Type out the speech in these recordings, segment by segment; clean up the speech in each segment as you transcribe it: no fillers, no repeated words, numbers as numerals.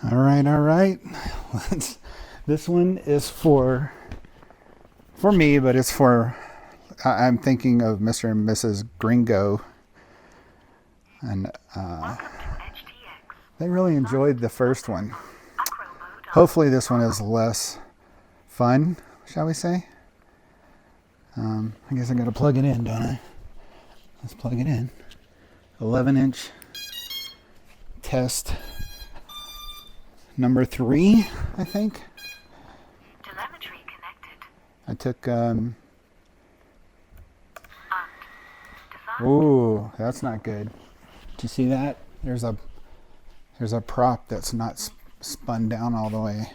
All right. This one is for me, but it's for, I'm thinking of Mr. and Mrs. Gringo. And they really enjoyed the first one. Hopefully this one is less fun, shall we say. I guess I got to plug it in, don't I? Let's plug it in. 11-inch test number 3, I think. Telemetry connected. I took, ooh, that's not good. Did you see that? There's a prop that's not spun down all the way.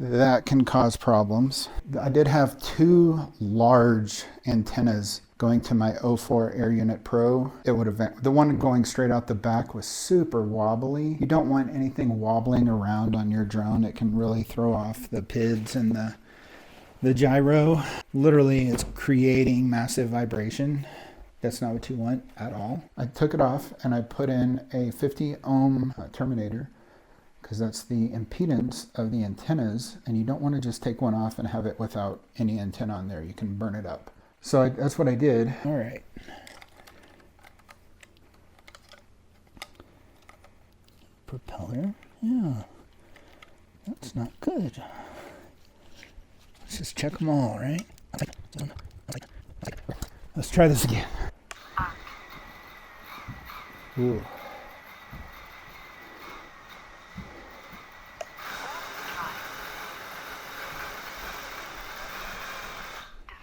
That can cause problems. I did have 2 large antennas going to my 04 Air Unit Pro. It would have, the one going straight out the back was super wobbly. You don't want anything wobbling around on your drone. It can really throw off the PIDs and the gyro. Literally, it's creating massive vibration. That's not what you want at all. I took it off and I put in a 50 ohm terminator, because that's the impedance of the antennas, and you don't want to just take one off and have it without any antenna on there. You can burn it up. So that's what I did. All right. Propeller. Yeah. That's not good. Let's just check them all, right? Let's try this again. Ooh.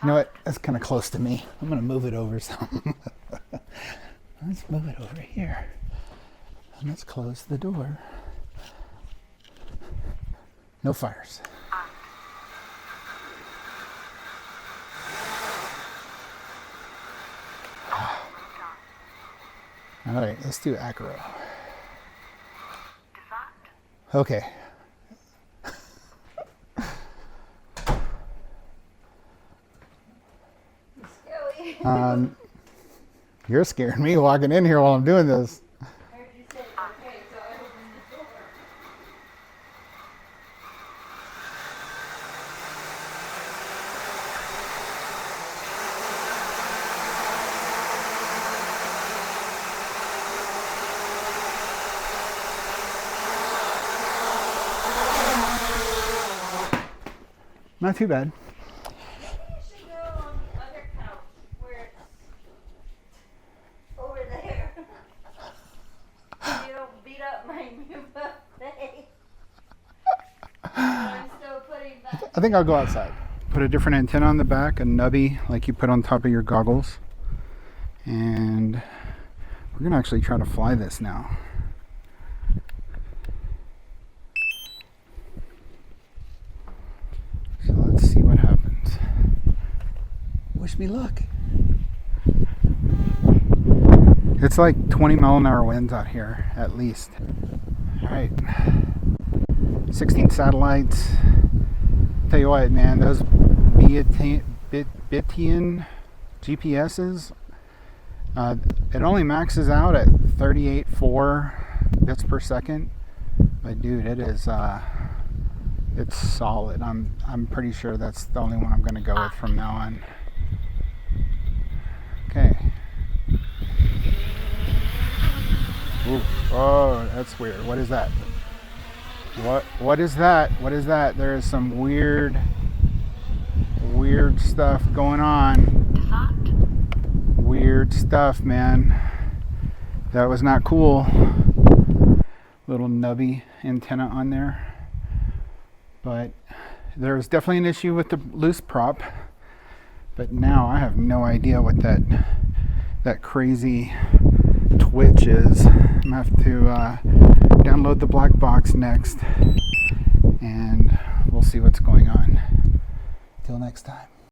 You know what? That's kind of close to me. I'm going to move it over some. Let's move it over here. And let's close the door. No fires. All right, let's do acro. Okay. You're scaring me walking in here while I'm doing this. I heard you say okay, so I opened the door. Not too bad. I think I'll go outside. Put a different antenna on the back, a nubby like you put on top of your goggles. And we're going to actually try to fly this now. So let's see what happens. Wish me luck. It's like 20 mile an hour winds out here, at least. All right. 16 satellites. Tell you what, man, those Bitian GPSs, it only maxes out at 38.4 bits per second. But dude, it is it's solid. I'm pretty sure that's the only one I'm going to go with from now on. Okay. Ooh. Oh, that's weird. What is that? What is that? What is that? There is some weird stuff going on. Weird stuff, man. That was not cool. Little nubby antenna on there. But there was definitely an issue with the loose prop. But now I have no idea what that crazy twitch is. I'm gonna have to download the black box next, and we'll see what's going on. Till next time.